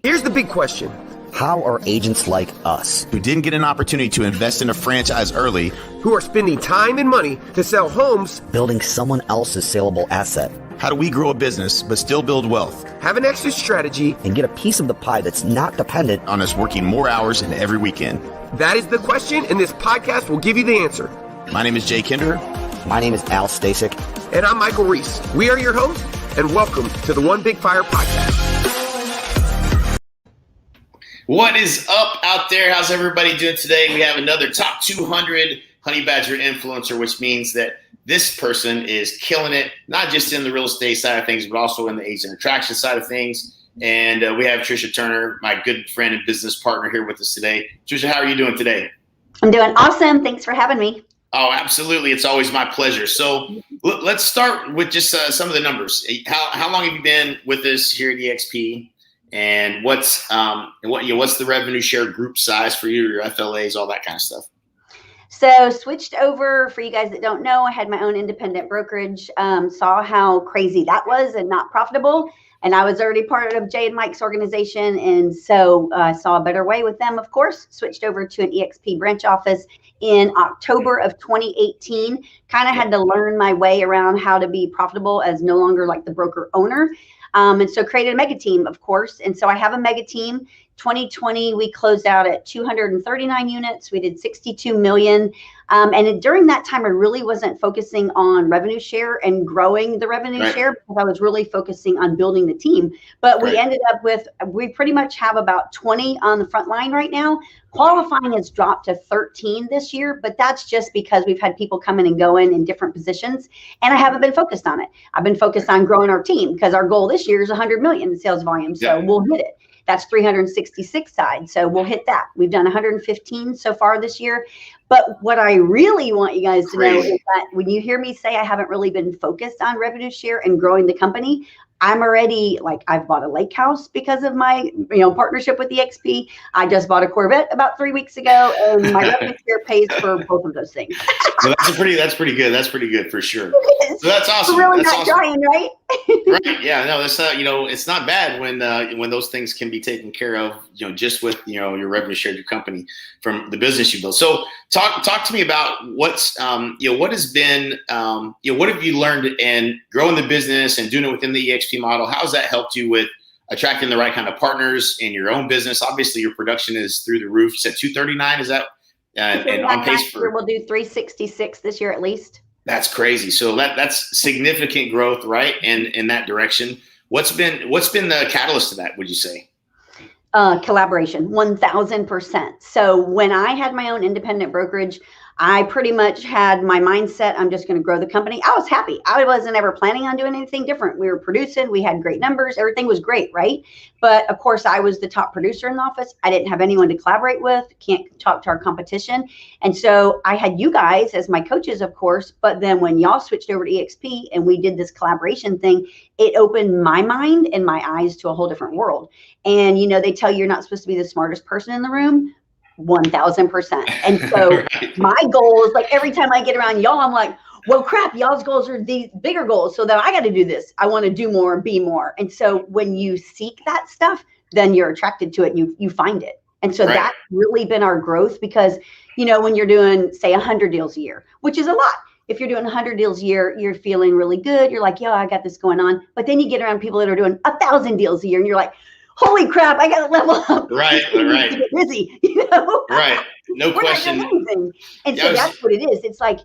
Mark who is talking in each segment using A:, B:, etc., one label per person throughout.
A: Here's the big question.
B: How are agents like us,
C: who didn't get an opportunity to invest in a franchise early,
A: who are spending time and money to sell homes,
B: building someone else's saleable asset?
C: How do we grow a business but still build wealth?
A: Have an exit strategy,
B: and get a piece of the pie that's not dependent
C: on us working more hours and every weekend?
A: That is the question, and this podcast will give you the answer.
C: My name is Jay Kinder.
B: My name is Al Stasek.
A: And I'm Michael Reese. We are your hosts, and welcome to the One Big Fire Podcast.
D: What is up out there? How's everybody doing today? We have another top 200 Honey Badger influencer, which means that this person is killing it, not just in the real estate side of things, but also in the agent attraction side of things. And we have Tricia Turner, my good friend and business partner, here with us today. Tricia, how are you doing today?
E: I'm doing awesome. Thanks for having me.
D: Oh, absolutely. It's always my pleasure. So let's start with just some of the numbers. How long have you been with us here at EXP? And what's the revenue share group size for you, your FLAs, all that kind of stuff?
E: So switched over, for you guys that don't know, I had my own independent brokerage, saw how crazy that was and not profitable. And I was already part of Jay and Mike's organization. And so I saw a better way with them, of course, switched over to an EXP branch office in October of 2018. Kind of had to learn my way around how to be profitable as no longer like the broker owner. And so created a mega team, of course. And so I have a mega team. 2020, we closed out at 239 units. We did 62 million. And during that time, I really wasn't focusing on revenue share and growing the revenue share, because I was really focusing on building the team. But we ended up with, we pretty much have about 20 on the front line right now. Qualifying has dropped to 13 this year, but that's just because we've had people coming and going in different positions, and I haven't been focused on it. I've been focused on growing our team, because our goal this year is 100 million in sales volume. So we'll hit it. That's 366 side. So we'll hit that. We've done 115 so far this year. But what I really want you guys to know is that when you hear me say I haven't really been focused on revenue share and growing the company, I'm already like, I've bought a lake house because of my, partnership with EXP. I just bought a Corvette about 3 weeks ago, and my revenue share pays for both of those things.
D: So that's pretty good. That's pretty good for sure. So that's awesome.
E: We're really
D: that's
E: not
D: awesome.
E: Trying, right?
D: Right. Yeah. No, that's not. It's not bad when those things can be taken care of. Just with your revenue share, your company from the business you build. So talk to me about what's what has been what have you learned in growing the business and doing it within the EXP model? How has that helped you with attracting the right kind of partners in your own business? Obviously, your production is through the roof. You said 239. Is that and on pace for? We'll
E: do 366 this year at least.
D: That's crazy. So that's significant growth, right? And in that direction, what's been the catalyst to that? Would you say?
E: Collaboration, 1000%. So when I had my own independent brokerage, I pretty much had my mindset, I'm just going to grow the company. I was happy. I wasn't ever planning on doing anything different. We were producing, we had great numbers, everything was great, right? But of course, I was the top producer in the office. I didn't have anyone to collaborate with, can't talk to our competition. And so I had you guys as my coaches, of course, but then when y'all switched over to EXP and we did this collaboration thing, it opened my mind and my eyes to a whole different world. And, they tell you you're not supposed to be the smartest person in the room. 1000%. And so my goal is like every time I get around y'all, I'm like, well, crap, y'all's goals are these bigger goals. So that I got to do this. I want to do more and be more. And so when you seek that stuff, then you're attracted to it and you find it. And so that's really been our growth, because, when you're doing, say, 100 deals a year, which is a lot. If you're doing 100 deals a year, you're feeling really good. You're like, I got this going on. But then you get around people that are doing 1,000 deals a year and you're like, holy crap, I got to level up.
D: Right.
E: To get busy,
D: Right. No question.
E: And so that's what it is. It's like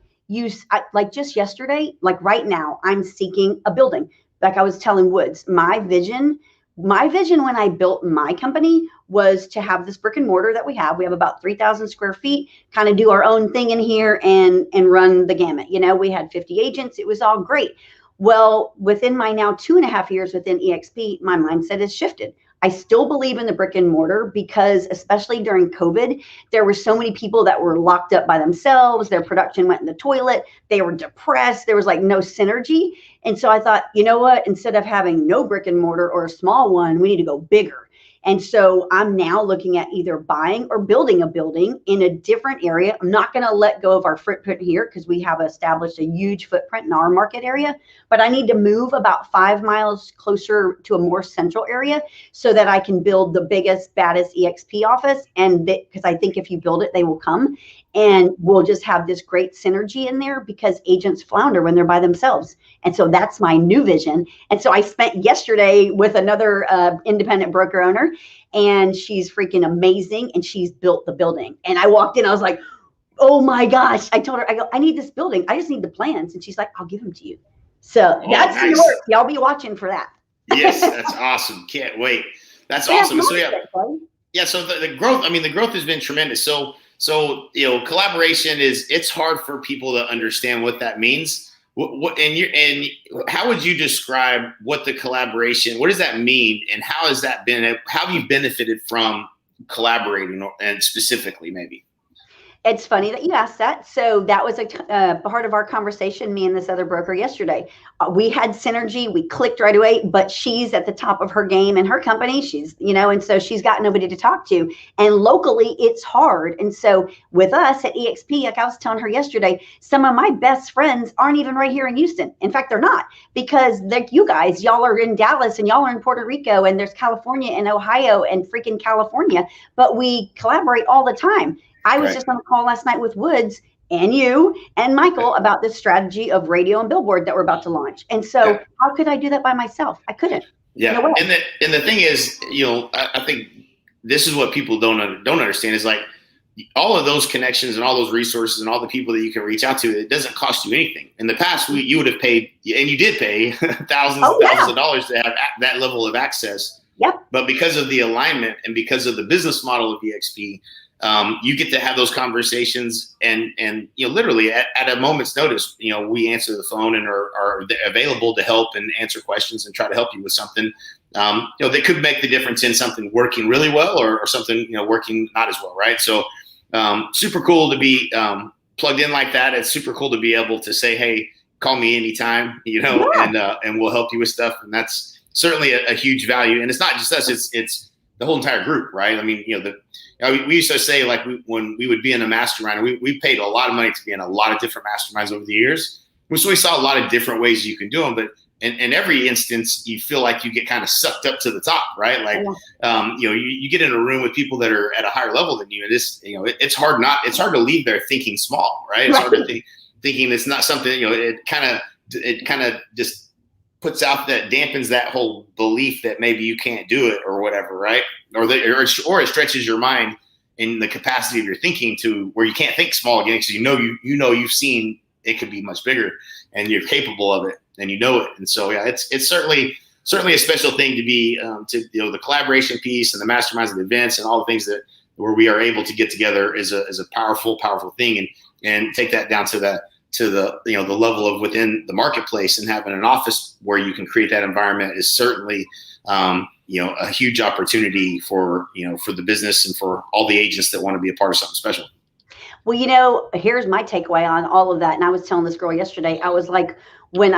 E: like just yesterday, like right now, I'm seeking a building. Like I was telling Woods, my vision when I built my company was to have this brick and mortar that we have. We have about 3,000 square feet, kind of do our own thing in here and run the gamut. We had 50 agents. It was all great. Well, within my now 2.5 years within EXP, my mindset has shifted. I still believe in the brick and mortar, because especially during COVID, there were so many people that were locked up by themselves. Their production went in the toilet. They were depressed. There was like no synergy. And so I thought, you know what, instead of having no brick and mortar or a small one, we need to go bigger. And so I'm now looking at either buying or building a building in a different area. I'm not going to let go of our footprint here because we have established a huge footprint in our market area, but I need to move about 5 miles closer to a more central area so that I can build the biggest, baddest EXP office. And because I think if you build it, they will come, and we'll just have this great synergy in there because agents flounder when they're by themselves. And so that's my new vision. And so I spent yesterday with another independent broker owner, and she's freaking amazing, and she's built the building. And I walked in, I was like, oh my gosh. I told her, I go, I need this building. I just need the plans. And she's like, I'll give them to you. So that's nice. Yours. Y'all be watching for that.
D: Yes, that's awesome. Can't wait. That's awesome. So so the growth, I mean, the growth has been tremendous. So, collaboration it's hard for people to understand what that means. And how would you describe what the collaboration, what does that mean? And how has that been, how have you benefited from collaborating, and specifically maybe?
E: It's funny that you asked that. So that was a part of our conversation, me and this other broker yesterday. We had synergy. We clicked right away, but she's at the top of her game in her company. She's, and so she's got nobody to talk to. And locally, it's hard. And so with us at EXP, like I was telling her yesterday, some of my best friends aren't even right here in Houston. In fact, they're not, because like you guys, y'all are in Dallas and y'all are in Puerto Rico, and there's California and Ohio and freaking California, but we collaborate all the time. I was just on a call last night with Woods and you and Michael about this strategy of radio and billboard that we're about to launch. And so how could I do that by myself? I couldn't.
D: Yeah. No, and the thing is, I think this is what people don't understand is like all of those connections and all those resources and all the people that you can reach out to, it doesn't cost you anything. In the past, you would have paid, and you did pay thousands of dollars to have that level of access.
E: Yep.
D: But because of the alignment and because of the business model of EXP, you get to have those conversations and literally at a moment's notice, we answer the phone and are available to help and answer questions and try to help you with something, that could make the difference in something working really well or something, working not as well. Right. So, super cool to be, plugged in like that. It's super cool to be able to say, hey, call me anytime, and we'll help you with stuff. And that's certainly a huge value. And it's not just us, it's the whole entire group. Right. I mean, we used to say, like, when we would be in a mastermind, we paid a lot of money to be in a lot of different masterminds over the years. So we saw a lot of different ways you can do them, but in every instance, you feel like you get kind of sucked up to the top, right? Like, you get in a room with people that are at a higher level than you. And it's hard to leave there thinking small, right? It's hard to thinking it's not something, it kind of just puts out that dampens that whole belief that maybe you can't do it or whatever, right? Or it stretches your mind in the capacity of your thinking to where you can't think small again because you've seen it could be much bigger and you're capable of it and you know it. And so it's certainly a special thing to be the collaboration piece and the masterminds and the events and all the things where we are able to get together is a powerful thing and take that down to the level of within the marketplace, and having an office where you can create that environment is certainly, a huge opportunity for the business and for all the agents that want to be a part of something special.
E: Well, here's my takeaway on all of that. And I was telling this girl yesterday, I was like, when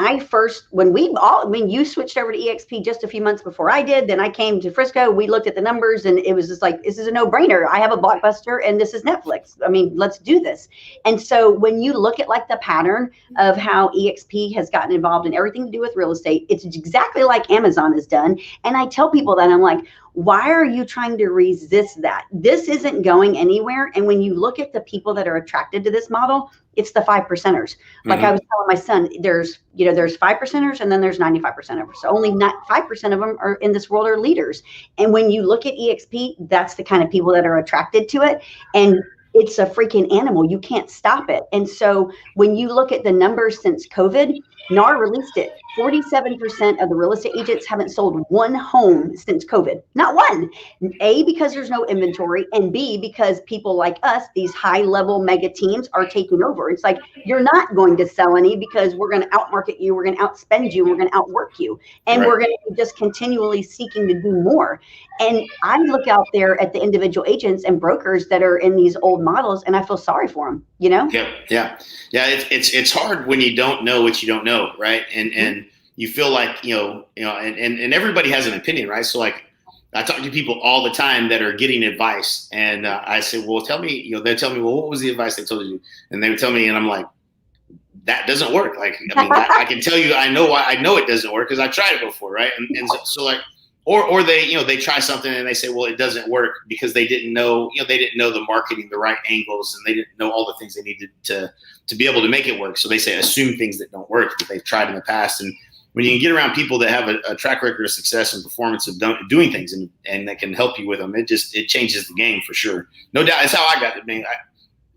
E: you switched over to EXP just a few months before I did, then I came to Frisco, we looked at the numbers and it was just like, this is a no-brainer. I have a Blockbuster and this is Netflix. I mean, let's do this. And so when you look at like the pattern of how EXP has gotten involved in everything to do with real estate, it's exactly like Amazon has done. And I tell people that, I'm like, why are you trying to resist that? This isn't going anywhere. And when you look at the people that are attracted to this model, it's the 5%ers. Like I was telling my son, there's 5%ers and then there's 95%ers. So only not 5% of them are in this world are leaders. And when you look at EXP, that's the kind of people that are attracted to it. And it's a freaking animal. You can't stop it. And so when you look at the numbers since COVID, NAR released it. 47% of the real estate agents haven't sold one home since COVID. Not one. A, because there's no inventory, and B, because people like us, these high-level mega teams, are taking over. It's like, you're not going to sell any because we're going to outmarket you, we're going to outspend you, we're going to outwork you, and we're going to be just continually seeking to do more. And I look out there at the individual agents and brokers that are in these old models, and I feel sorry for them,
D: Yeah. It's hard when you don't know what you don't know, right? And you feel like, and everybody has an opinion, right? So like, I talk to people all the time that are getting advice, and I say, well, tell me, they tell me, well, what was the advice they told you? And they would tell me, and I'm like, that doesn't work. Like, I mean, I can tell you, I know it doesn't work because I tried it before. Right. And so like, or they, they try something and they say, well, it doesn't work because they didn't know, they didn't know the marketing, the right angles, and they didn't know all the things they needed to be able to make it work. So they say, assume things that don't work that they've tried in the past. And when you can get around people that have a track record of success and performance of doing things and that can help you with them, it changes the game for sure. No doubt. It's how I got it.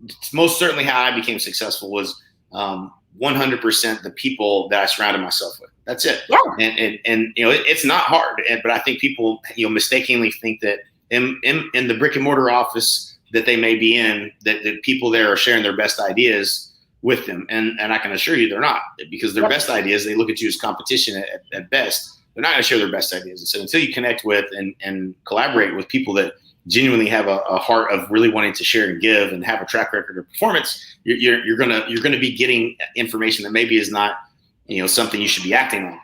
D: It's most certainly how I became successful was 100% the people that I surrounded myself with. That's it.
E: Yeah.
D: And it's not hard, but I think people, mistakenly think that in the brick and mortar office that they may be in, that the people there are sharing their best ideas with them. And I can assure you they're not, because their best ideas, they look at you as competition at best. They're not going to share their best ideas. And so until you connect with and collaborate with people that genuinely have a heart of really wanting to share and give and have a track record of performance, you're gonna be getting information that maybe is not, something you should be acting on.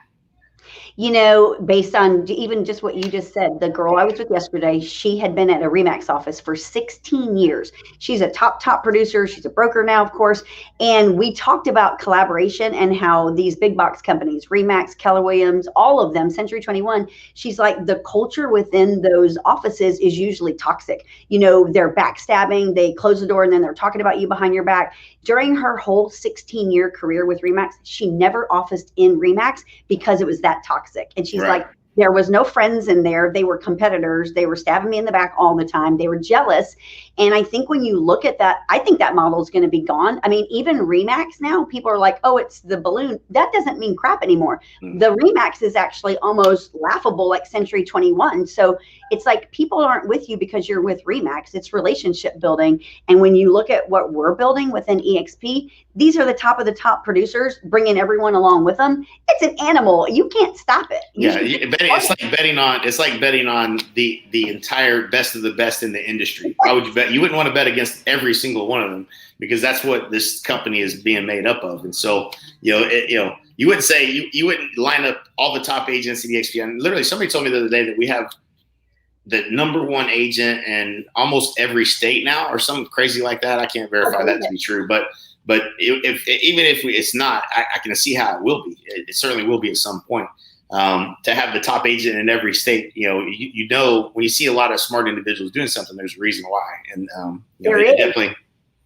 E: Based on even just what you just said, the girl I was with yesterday, she had been at a Remax office for 16 years. She's a top producer. She's a broker now, of course. And we talked about collaboration and how these big box companies, Remax, Keller Williams, all of them, Century 21, she's like, the culture within those offices is usually toxic. They're backstabbing, they close the door and then they're talking about you behind your back. During her whole 16-year career with Remax, she never officed in Remax because it was that toxic. And she's like, there was no friends in there. They were competitors. They were stabbing me in the back all the time. They were jealous. And I think when you look at that, I think that model is going to be gone. I mean, even Remax now, people are like, oh, it's the balloon. That doesn't mean crap anymore. The Remax is actually almost laughable, like Century 21. So it's like people aren't with you because you're with Remax. It's relationship building. And when you look at what we're building within EXP, these are the top of the top producers, bringing everyone along with them. It's an animal. You can't stop it.
D: It's like betting on the entire best of the best in the industry. Why would you bet? You wouldn't want to bet against every single one of them, because that's what this company is being made up of. And so, you wouldn't say you wouldn't line up all the top agents in EXP. And literally, somebody told me the other day that we have the number one agent in almost every state now, or something crazy like that. I can't verify that to be true, but if it's not, I can see how it will be. It certainly will be at some point. To have the top agent in every state, when you see a lot of smart individuals doing something, there's a reason why. And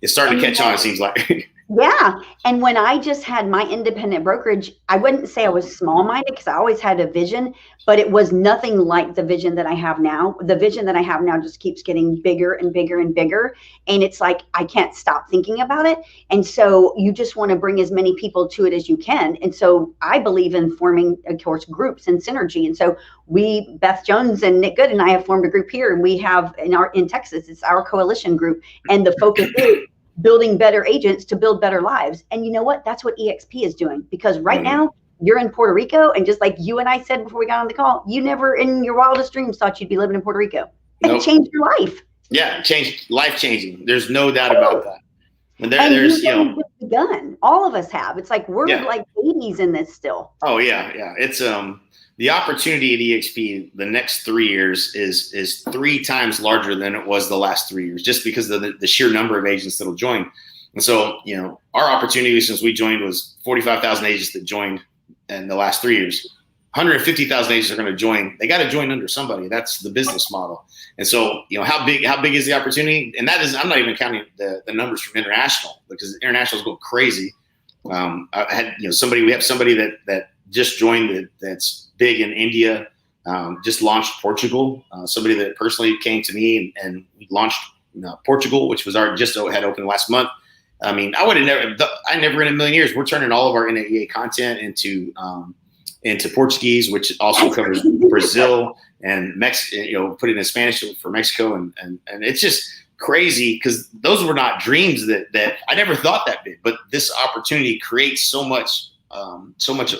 D: it's starting to catch on, it seems like.
E: Yeah. And when I just had my independent brokerage, I wouldn't say I was small-minded because I always had a vision, but it was nothing like the vision that I have now. The vision that I have now just keeps getting bigger and bigger and bigger. And it's like, I can't stop thinking about it. And so you just want to bring as many people to it as you can. And so I believe in forming, of course, groups and synergy. And so Beth Jones and Nick Good and I have formed a group here, and we have in Texas, it's our coalition group. And the focus is building better agents to build better lives. And you know what? That's what EXP is doing, because right now you're in Puerto Rico. And just like you and I said before we got on the call, you never in your wildest dreams thought you'd be living in Puerto Rico. And it changed your life.
D: Yeah, life changing. There's no doubt about that. And there's
E: begun. All of us have. It's like we're like babies in this still.
D: Oh yeah. It's the opportunity at EXP the next 3 years is 3 times larger than it was the last 3 years, just because of the sheer number of agents that'll join. And so, our opportunity since we joined was 45,000 agents that joined in the last 3 years. 150,000 agents are going to join. They got to join under somebody. That's the business model. And so, how big is the opportunity? And that is, I'm not even counting the numbers from international, because international is going crazy. I had, we have somebody that just joined that's big in India, just launched Portugal. Somebody that personally came to me and we launched Portugal, which was had opened last month. I mean, I never in a million years, we're turning all of our NAEA content into Portuguese, which also covers Brazil and Mexico, put it in Spanish for Mexico. And it's just crazy, because those were not dreams that I never thought that big, but this opportunity creates so much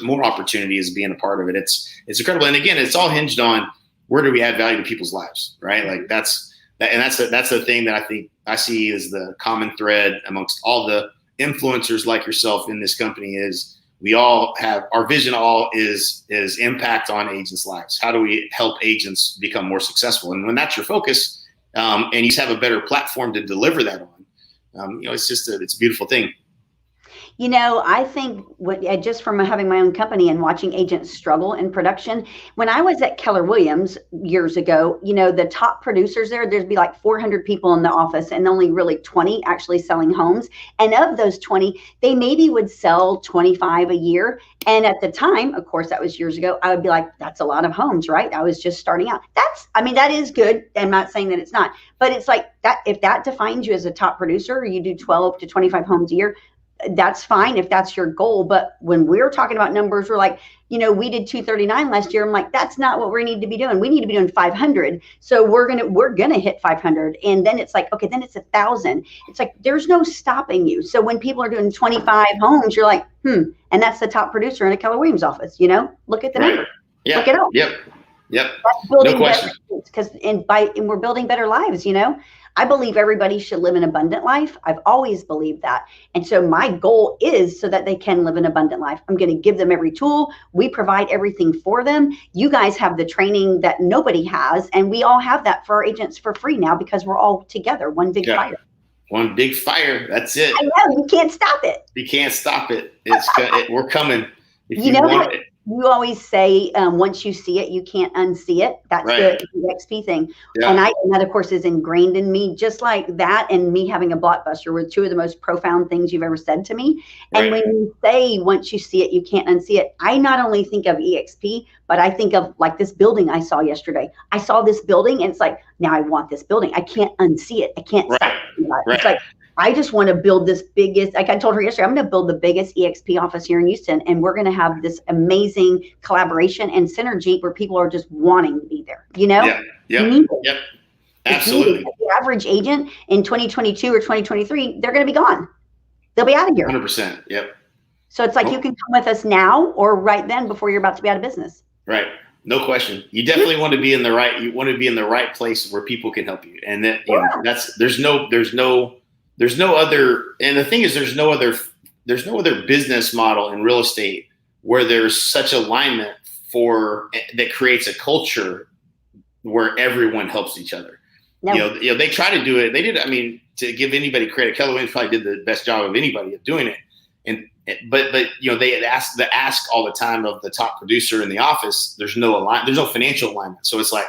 D: more opportunity as being a part of it. It's incredible. And again, it's all hinged on where do we add value to people's lives, right? Like that's the thing that I think I see as the common thread amongst all the influencers like yourself in this company is we all have, our vision all is impact on agents' lives. How do we help agents become more successful? And when that's your focus, and you just have a better platform to deliver that on, it's a beautiful thing.
E: I think just from having my own company and watching agents struggle in production, when I was at Keller Williams years ago, the top producers there'd be like 400 people in the office and only really 20 actually selling homes. And of those 20, they maybe would sell 25 a year. And at the time, of course, that was years ago, I would be like, that's a lot of homes, right? I was just starting out. That is good. I'm not saying that it's not, but it's like that. If that defines you as a top producer, you do 12 to 25 homes a year, that's fine if that's your goal. But when we're talking about numbers, we're like, we did 239 last year. I'm like, that's not what we need to be doing. We need to be doing 500. So we're gonna hit 500, and then it's like, okay, then it's 1,000. It's like there's no stopping you. So when people are doing 25 homes, you're like, and that's the top producer in a Keller Williams office. Look at the number.
D: Yeah.
E: Look it up.
D: Yep.
E: That's building
D: No question.
E: And we're building better lives. I believe everybody should live an abundant life. I've always believed that. And so my goal is so that they can live an abundant life. I'm going to give them every tool. We provide everything for them. You guys have the training that nobody has. And we all have that for our agents for free now because we're all together. One big fire.
D: One big fire. That's it.
E: I know. You can't stop it.
D: You can't stop it. We're coming. If
E: you know what? You always say, once you see it, you can't unsee it. That's
D: right.
E: The XP thing.
D: Yeah.
E: And that, of course, is ingrained in me, just like that. And me having a blockbuster were two of the most profound things you've ever said to me.
D: Right.
E: And when you say, once you see it, you can't unsee it, I not only think of EXP, but I think of like this building I saw yesterday. I saw this building and it's like, now I want this building. I can't unsee it. I can't stop it.
D: Right.
E: It's like, I just want to build this biggest, like I told her yesterday, I'm going to build the biggest EXP office here in Houston. And we're going to have this amazing collaboration and synergy where people are just wanting to be there,
D: Yep. Absolutely.
E: The average agent in 2022 or 2023, they're going to be gone. They'll be out of here.
D: 100%. Yep.
E: So it's like you can come with us now or right then before you're about to be out of business.
D: Right. No question. You definitely want to be in the right place where people can help you. And that, there's no other, and the thing is, there's no other business model in real estate where there's such alignment that creates a culture where everyone helps each other. No. They try to do it. They did. I mean, to give anybody credit, Keller Williams probably did the best job of anybody of doing it. But they had ask all the time of the top producer in the office. There's no financial alignment. So it's like,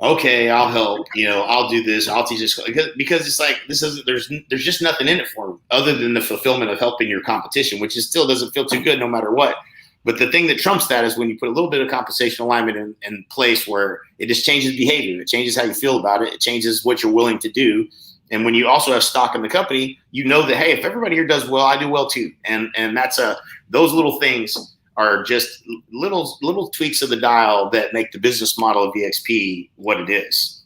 D: okay, I'll help, I'll do this, I'll teach this, because it's like, there's just nothing in it for me other than the fulfillment of helping your competition, which still doesn't feel too good no matter what. But the thing that trumps that is when you put a little bit of compensation alignment in place where it just changes behavior. It changes how you feel about it. It changes what you're willing to do. And when you also have stock in the company, that, hey, if everybody here does well, I do well too. And that's those little things are just little tweaks of the dial that make the business model of EXP what it is.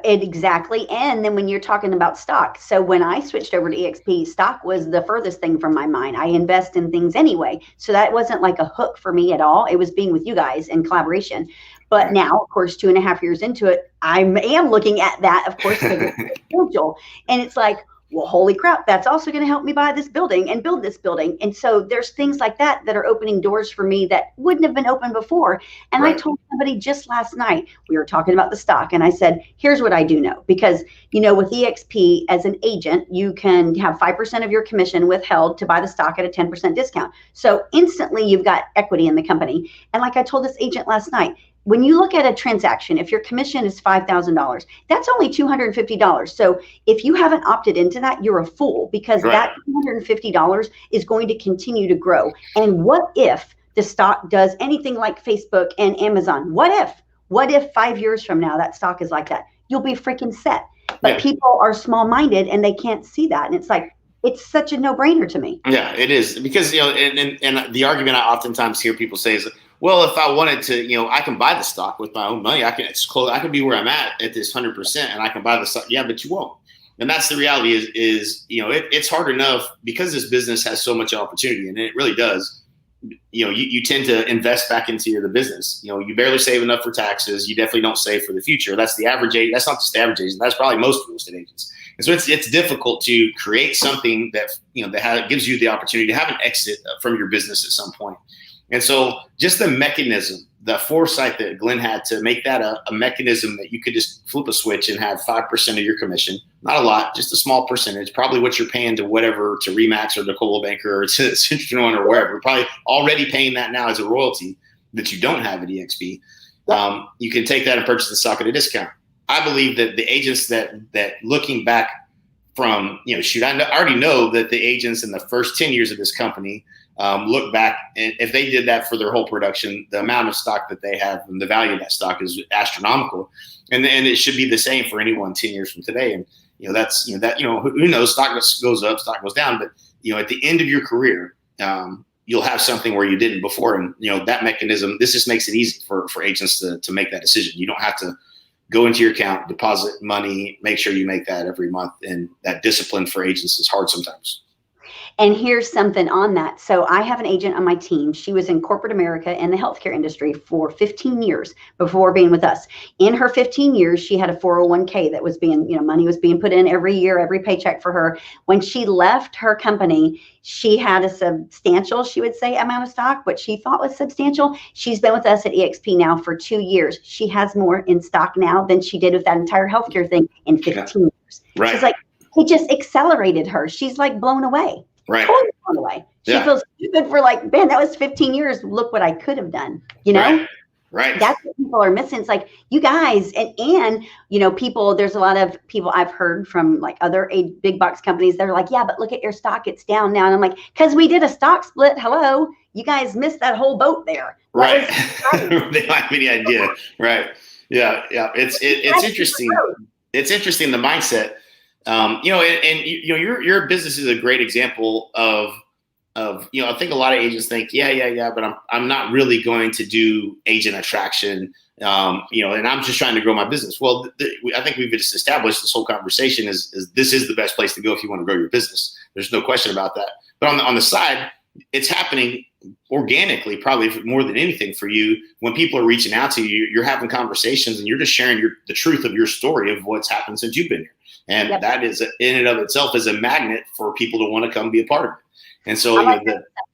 E: Exactly. And then when you're talking about stock, so when I switched over to EXP, stock was the furthest thing from my mind. I invest in things anyway. So that wasn't like a hook for me at all. It was being with you guys in collaboration. But now, of course, 2.5 years into it, I am looking at that, of course, schedule. And it's like, well, holy crap, that's also going to help me buy this building and build this building. And so there's things like that are opening doors for me that wouldn't have been open before. And I told somebody just last night, we were talking about the stock, and I said, here's what I do know. Because, with EXP as an agent, you can have 5% of your commission withheld to buy the stock at a 10% discount. So instantly you've got equity in the company. And like I told this agent last night, when you look at a transaction, if your commission is $5,000, that's only $250. So if you haven't opted into that, you're a fool, because that $250 is going to continue to grow. And what if the stock does anything like Facebook and Amazon? What if 5 years from now that stock is like that? You'll be freaking set. But people are small-minded and they can't see that. And it's like, it's such a no-brainer to me.
D: Yeah, it is. Because, and the argument I oftentimes hear people say is, well, if I wanted to, I can buy the stock with my own money. I can be where I'm at this 100%, and I can buy the stock. Yeah, but you won't. And that's the reality is it's hard enough because this business has so much opportunity, and it really does. You tend to invest back into the business. You barely save enough for taxes. You definitely don't save for the future. That's the average age. That's not just the average agent. That's probably most real estate agents. And so it's difficult to create something that, that gives you the opportunity to have an exit from your business at some point. And so just the mechanism, the foresight that Glenn had to make that a mechanism that you could just flip a switch and have 5% of your commission, not a lot, just a small percentage, probably what you're paying to whatever, to Remax or to Coldwell Banker or to Century One or wherever. You're probably already paying that now as a royalty that you don't have at EXP. You can take that and purchase the stock at a discount. I believe that the agents that looking back from, I already know that the agents in the first 10 years of this company look back, and if they did that for their whole production, the amount of stock that they have and the value of that stock is astronomical. And it should be the same for anyone 10 years from today. And, that's, who knows, stock goes up, stock goes down, but, at the end of your career, you'll have something where you didn't before. And, that mechanism, this just makes it easy for agents to make that decision. You don't have to go into your account, deposit money, make sure you make that every month. And that discipline for agents is hard sometimes.
E: And here's something on that. So I have an agent on my team. She was in corporate America in the healthcare industry for 15 years before being with us. In her 15 years, she had a 401k that was being, money was being put in every year, every paycheck for her. When she left her company, she had a substantial, she would say, amount of stock, what she thought was substantial. She's been with us at EXP now for 2 years. She has more in stock now than she did with that entire healthcare thing in 15 years.
D: Right.
E: She's like, he just accelerated her. She's like blown away.
D: Right.
E: Totally blown away. She feels stupid for like, man, that was 15 years. Look what I could have done.
D: Right.
E: That's what people are missing. It's like, you guys, and people, there's a lot of people I've heard from like other big box companies. They're like, yeah, but look at your stock. It's down now. And I'm like, because we did a stock split. Hello. You guys missed that whole boat there.
D: Right. They don't have any idea. Right. Yeah. It's interesting. It's interesting, the mindset. Your business is a great example of I think a lot of agents think, but I'm not really going to do agent attraction, and I'm just trying to grow my business. Well, I think we've just established this whole conversation is this is the best place to go if you want to grow your business. There's no question about that. But on the side, it's happening organically, probably more than anything for you. When people are reaching out to you, you're having conversations and you're just sharing the truth of your story of what's happened since you've been here. And that is in and of itself is a magnet for people to want to come be a part of it. And so,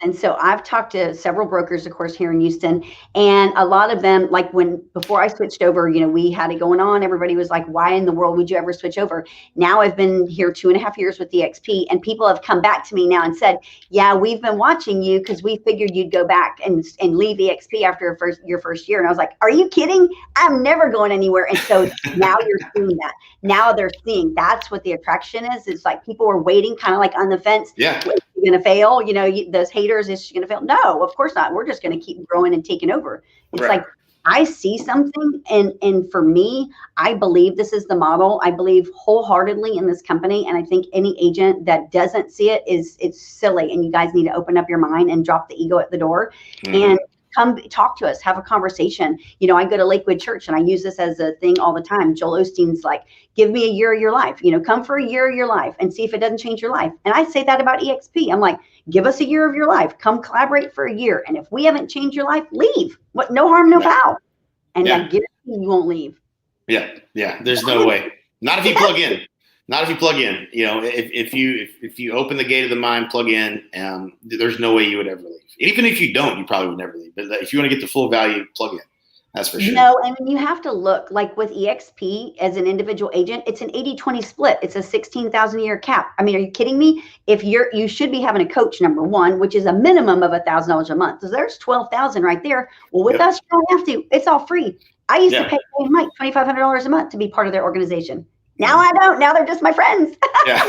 E: and so I've talked to several brokers, of course, here in Houston, and a lot of them, like before I switched over, we had it going on. Everybody was like, why in the world would you ever switch over? Now I've been here 2.5 years with EXP, and people have come back to me now and said, yeah, we've been watching you because we figured you'd go back and leave EXP after your first year. And I was like, are you kidding? I'm never going anywhere. And so now you're seeing that. Now they're seeing that's what the attraction is. It's like people were waiting kind of like on the fence.
D: Yeah.
E: Going to fail, those haters, is she going to fail? No, of course not. We're just going to keep growing and taking over. It's like, I see something, and for me, I believe this is the model. I believe wholeheartedly in this company, and I think any agent that doesn't see it it's silly, and you guys need to open up your mind and drop the ego at the door and come talk to us, have a conversation. I go to Lakewood Church, and I use this as a thing all the time. Joel Osteen's like, give me a year of your life, come for a year of your life and see if it doesn't change your life. And I say that about EXP. I'm like, give us a year of your life, come collaborate for a year. And if we haven't changed your life, leave. What? No harm, no foul. And I guarantee you won't leave.
D: Yeah. There's no way. Not if you plug in. Not if you plug in. If you open the gate of the mind, plug in, there's no way you would ever leave. Even if you don't, you probably would never leave. But if you want to get the full value, plug in. That's for sure.
E: No, I mean, you have to look like with EXP as an individual agent, it's an 80-20 split. It's a 16,000 a year cap. I mean, are you kidding me? You should be having a coach, number one, which is a minimum of $1,000 a month. So there's 12,000 right there. Well, with us, you don't have to. It's all free. I used to pay Mike $2,500 a month to be part of their organization. Now I don't. Now they're just my friends.
D: Yeah,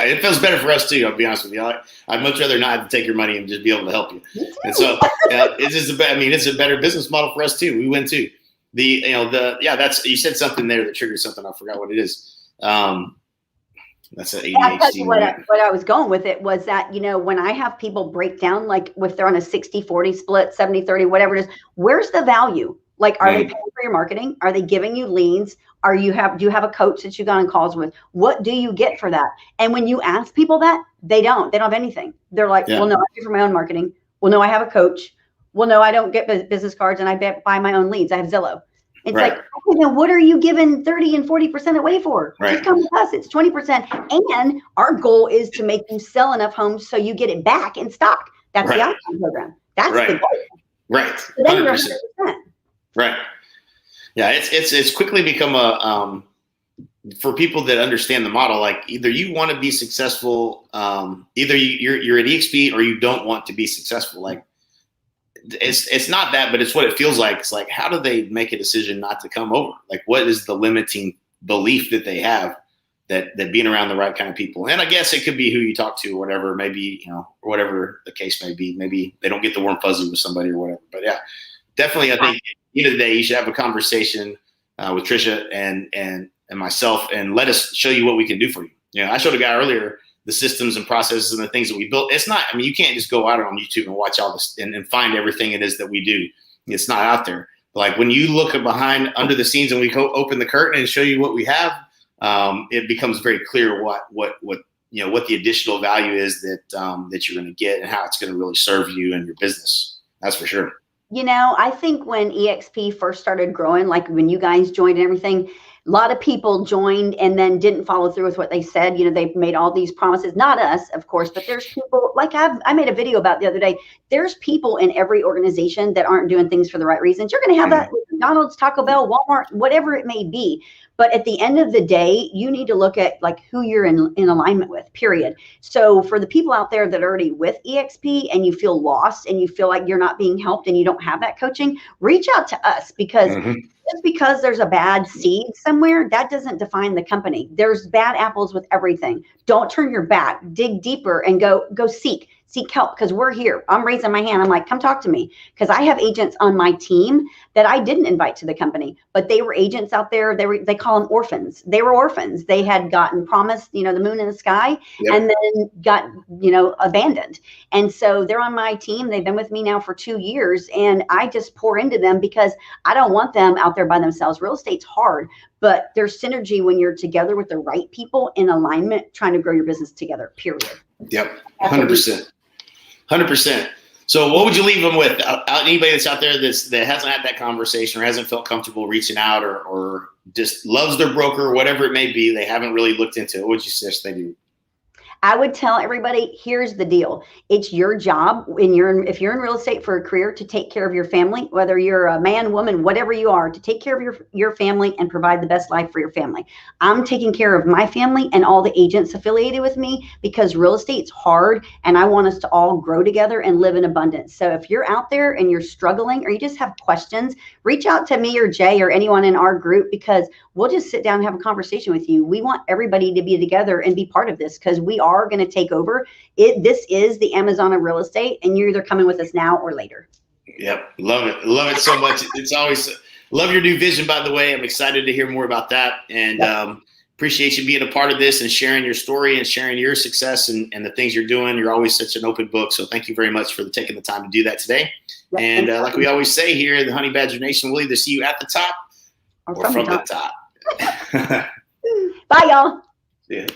D: it feels better for us too. I'll be honest with you. I'd much rather not have to take your money and just be able to help you. And so it's a better business model for us too. We win too. That's you said something there that triggered something. I forgot what it is. That's an ADHD.
E: What I was going with it was that, when I have people break down, like if they're on a 60-40 split, 70-30, whatever it is, where's the value? Like, are they paying for your marketing? Are they giving you leads? Do you have a coach that you got on calls with? What do you get for that? And when you ask people that, they don't have anything. They're like, well, no, I pay for my own marketing. Well, no, I have a coach. Well, no, I don't get business cards, and I buy my own leads. I have Zillow. It's
D: Right.
E: like, okay, then what are you giving 30 and 40% away for?
D: Right.
E: Just come with us. It's 20%. And our goal is to make you sell enough homes so you get it back in stock. That's the
D: Right.
E: option program. That's
D: Right.
E: the goal.
D: Right.
E: So then you're
D: 100%.
E: 100%.
D: Right. Yeah. It's quickly become a, for people that understand the model, like either you want to be successful, either you're at EXP or you don't want to be successful. Like it's not that, but it's what it feels like. It's like, how do they make a decision not to come over? Like, what is the limiting belief that they have that being around the right kind of people? And I guess it could be who you talk to or whatever, maybe, or whatever the case may be. Maybe they don't get the warm fuzzy with somebody or whatever, but yeah, definitely. I think at the end of the day, you should have a conversation with Tricia and myself, and let us show you what we can do for you. I showed a guy earlier the systems and processes and the things that we built. It's not, I mean, you can't just go out on YouTube and watch all this and find everything it is that we do. It's not out there. Like when you look behind under the scenes and we open the curtain and show you what we have, it becomes very clear what the additional value is that you're going to get and how it's going to really serve you and your business. That's for sure.
E: I think when EXP first started growing, like when you guys joined and everything, a lot of people joined and then didn't follow through with what they said. They've made all these promises, not us, of course, but there's people like I made a video about the other day. There's people in every organization that aren't doing things for the right reasons. You're going to have that with McDonald's, Taco Bell, Walmart, whatever it may be. But at the end of the day, you need to look at like who you're in alignment with, period. So for the people out there that are already with EXP and you feel lost and you feel like you're not being helped and you don't have that coaching, reach out to us, because just because there's a bad seed somewhere, that doesn't define the company. There's bad apples with everything. Don't turn your back, dig deeper and go seek help, because we're here. I'm raising my hand. I'm like, come talk to me, because I have agents on my team that I didn't invite to the company, but they were agents out there. They call them orphans. They were orphans. They had gotten promised, the moon in the sky, and then got, abandoned. And so they're on my team. They've been with me now for 2 years, and I just pour into them because I don't want them out there by themselves. Real estate's hard, but there's synergy when you're together with the right people in alignment, trying to grow your business together, period.
D: Yep. 100%. 100%. So what would you leave them with? Anybody that's out there that hasn't had that conversation or hasn't felt comfortable reaching out or just loves their broker, whatever it may be, they haven't really looked into it. What would you suggest they do?
E: I would tell everybody, here's the deal. It's your job if you're in real estate for a career, to take care of your family, whether you're a man, woman, whatever you are, to take care of your family and provide the best life for your family. I'm taking care of my family and all the agents affiliated with me, because real estate's hard and I want us to all grow together and live in abundance. So if you're out there and you're struggling or you just have questions, reach out to me or Jay or anyone in our group, because we'll just sit down and have a conversation with you. We want everybody to be together and be part of this, because we are going to take over. This is the Amazon of real estate, and you're either coming with us now or later.
D: Yep. Love it. Love it so much. It's always love your new vision, by the way. I'm excited to hear more about that, and appreciate you being a part of this and sharing your story and sharing your success and the things you're doing. You're always such an open book. So thank you very much for taking the time to do that today. Yep. And like we always say here in the Honey Badger Nation, we'll either see you at the top or from the top.
E: Bye, y'all.
D: Yeah.